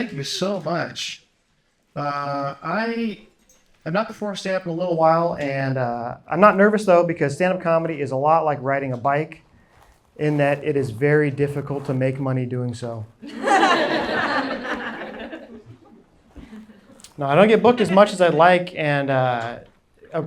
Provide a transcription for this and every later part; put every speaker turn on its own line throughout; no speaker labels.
thank you so much. I have not performed stand-up in a little while, and I'm not nervous, though, because stand-up comedy is a lot like riding a bike in that it is very difficult to make money doing so. No, I don't get booked as much as I'd like, and a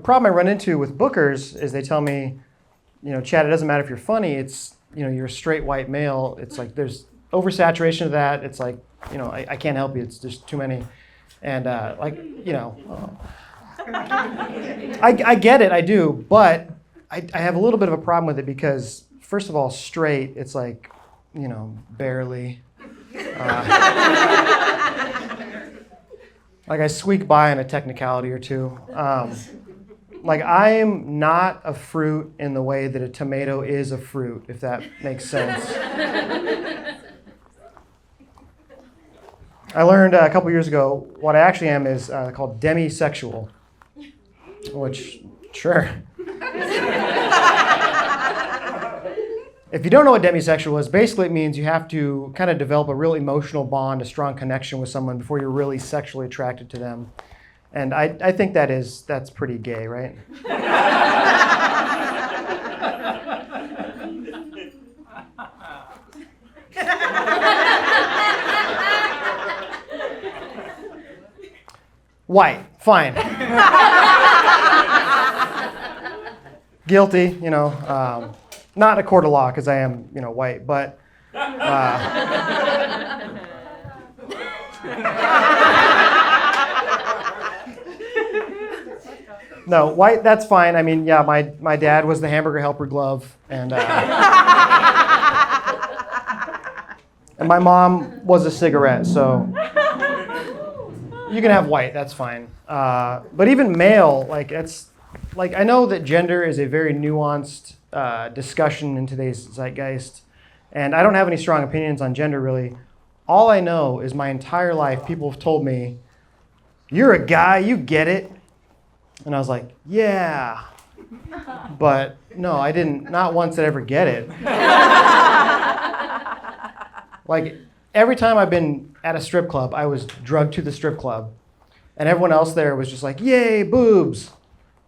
problem I run into with bookers is they tell me, Chad, it doesn't matter if you're funny, it's, you're a straight white male. It's like there's oversaturation of that. It's like, I can't help you. It's just too many. And I get it, I do, but I have a little bit of a problem with it because, first of all, straight, it's like, barely. Like I squeak by on a technicality or two. Like I'm not a fruit in the way that a tomato is a fruit, if that makes sense. I learned a couple years ago what I actually am is called demisexual, which, sure. If you don't know what demisexual is, basically it means you have to kind of develop a real emotional bond, a strong connection with someone before you're really sexually attracted to them. And I think that's pretty gay, right? White, fine. Guilty, not in a court of law because I am, white, but no, white, that's fine. I mean, yeah, my dad was the hamburger helper glove, and and my mom was a cigarette, so you can have white, that's fine. But even male, I know that gender is a very nuanced discussion in today's zeitgeist, and I don't have any strong opinions on gender, really. All I know is my entire life, people have told me, you're a guy, you get it. And I was like, yeah. But no, I didn't, not once did I ever get it. Like, every time I've been at a strip club, I was drugged to the strip club. And everyone else there was just like, yay, boobs.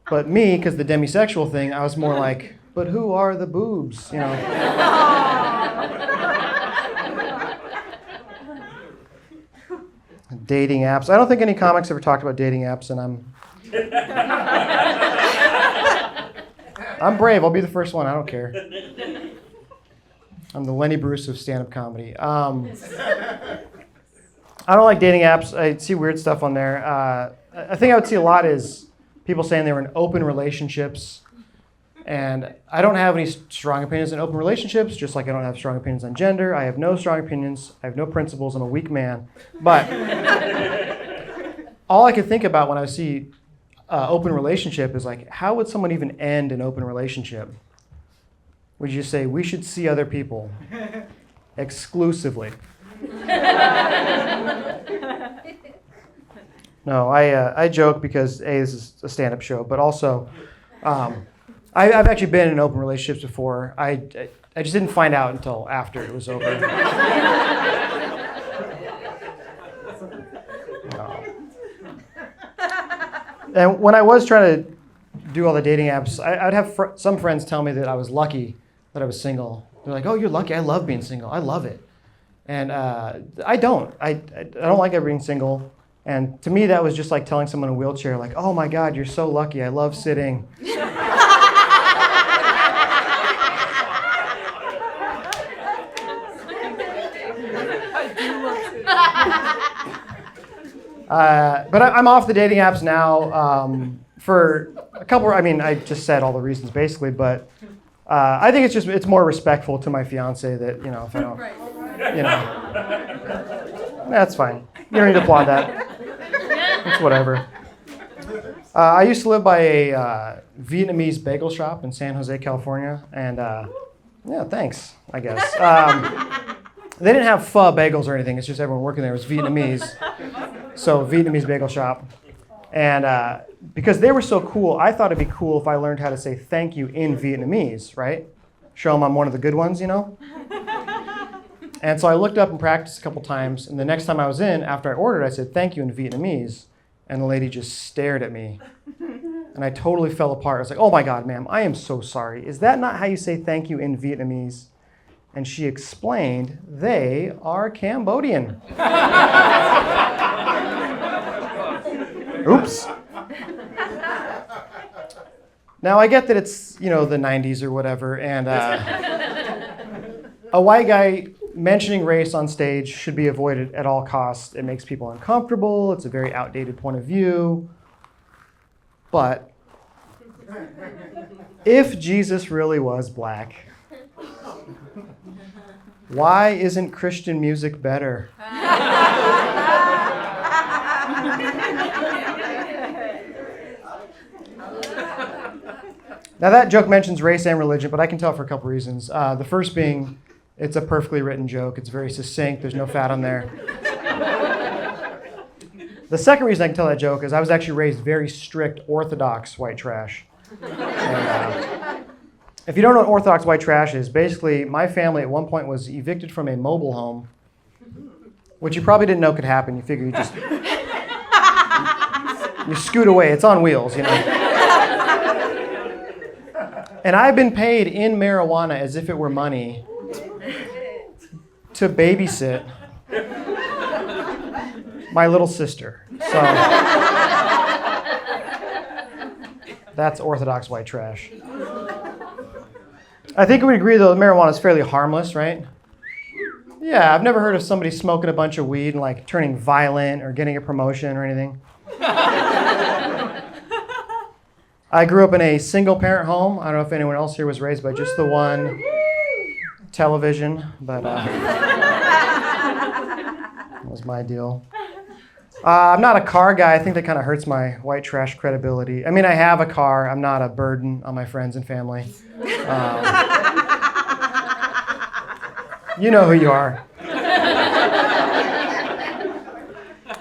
But me, because the demisexual thing, I was more like, but who are the boobs? Dating apps. I don't think any comics ever talked about dating apps, and I'm brave. I'll be the first one. I don't care. I'm the Lenny Bruce of stand-up comedy. I don't like dating apps. I see weird stuff on there. I think I would see a lot is people saying they were in open relationships. And I don't have any strong opinions on open relationships, just like I don't have strong opinions on gender. I have no strong opinions. I have no principles. I'm a weak man. But all I can think about when I see open relationship is like, how would someone even end an open relationship? Would you say, we should see other people exclusively? No, I joke because, A, this is a stand-up show, but also I've actually been in open relationships before. I just didn't find out until after it was over. No. And when I was trying to do all the dating apps, I'd have some friends tell me that I was lucky that I was single. They're like, oh, you're lucky. I love being single. I love it. And I don't. I don't like ever being single. And to me, that was just like telling someone in a wheelchair, like, oh my God, you're so lucky. I love sitting. But I'm off the dating apps now for a couple. I mean, I just said all the reasons basically, but I think it's more respectful to my fiance that if I don't, that's fine. You don't need to applaud that. It's whatever. I used to live by a Vietnamese bagel shop in San Jose, California, and yeah, thanks, I guess. They didn't have pho bagels or anything. It's just everyone working there was Vietnamese. So Vietnamese bagel shop. And because they were so cool, I thought it'd be cool if I learned how to say thank you in Vietnamese, right? Show them I'm one of the good ones, And so I looked up and practiced a couple times, and the next time I was in, after I ordered, I said, thank you in Vietnamese, and the lady just stared at me. And I totally fell apart. I was like, oh my God, ma'am, I am so sorry. Is that not how you say thank you in Vietnamese? And she explained, they are Cambodian. Oops. Now I get that it's, the 90s or whatever, and a white guy mentioning race on stage should be avoided at all costs. It makes people uncomfortable. It's a very outdated point of view. But if Jesus really was black, why isn't Christian music better? Now that joke mentions race and religion, but I can tell for a couple reasons. The first being, it's a perfectly written joke. It's very succinct. There's no fat on there. The second reason I can tell that joke is I was actually raised very strict Orthodox white trash. And, if you don't know what Orthodox white trash is, basically my family at one point was evicted from a mobile home, which you probably didn't know could happen. You figure you scoot away. It's on wheels, And I've been paid in marijuana as if it were money to babysit my little sister. So that's Orthodox white trash. I think we would agree, though, that marijuana is fairly harmless, right? Yeah, I've never heard of somebody smoking a bunch of weed and turning violent or getting a promotion or anything. I grew up in a single-parent home. I don't know if anyone else here was raised by just the one television, but that was my deal. I'm not a car guy. I think that kind of hurts my white trash credibility. I mean, I have a car. I'm not a burden on my friends and family. You know who you are.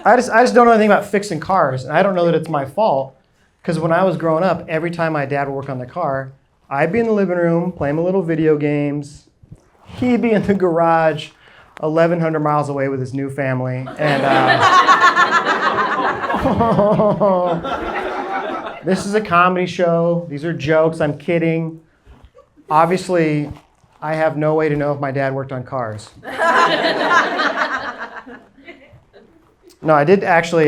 I just don't know anything about fixing cars, and I don't know that it's my fault, because when I was growing up, every time my dad would work on the car, I'd be in the living room playing my little video games. He'd be in the garage 1,100 miles away with his new family, and this is a comedy show. These are jokes. I'm kidding. Obviously, I have no way to know if my dad worked on cars. No, I did actually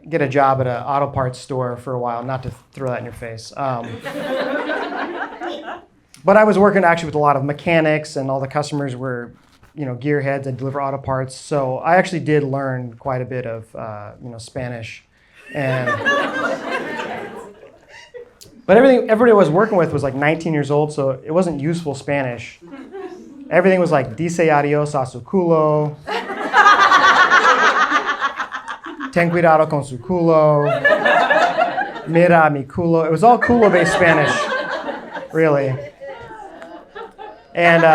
get a job at an auto parts store for a while, not to throw that in your face. But I was working actually with a lot of mechanics, and all the customers were, gearheads. I deliver auto parts. So I actually did learn quite a bit of, Spanish. But everybody I was working with was 19 years old, so it wasn't useful Spanish. Everything was like, dice adios a su culo. Ten cuidado con su culo. Mira mi culo. It was all culo-based Spanish, really. And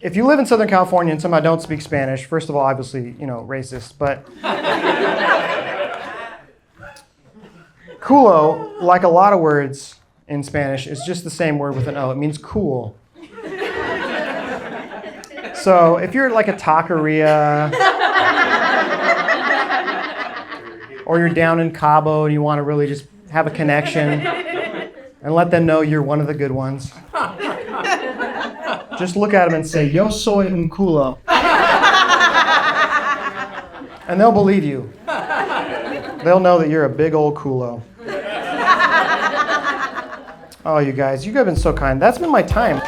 if you live in Southern California and somehow don't speak Spanish, first of all, obviously, racist, but culo, like a lot of words in Spanish, is just the same word with an O. It means cool. So if you're like a taqueria, or you're down in Cabo and you want to really just have a connection and let them know you're one of the good ones, just look at them and say, yo soy un culo. And they'll believe you. They'll know that you're a big old culo. Oh, you guys have been so kind. That's been my time.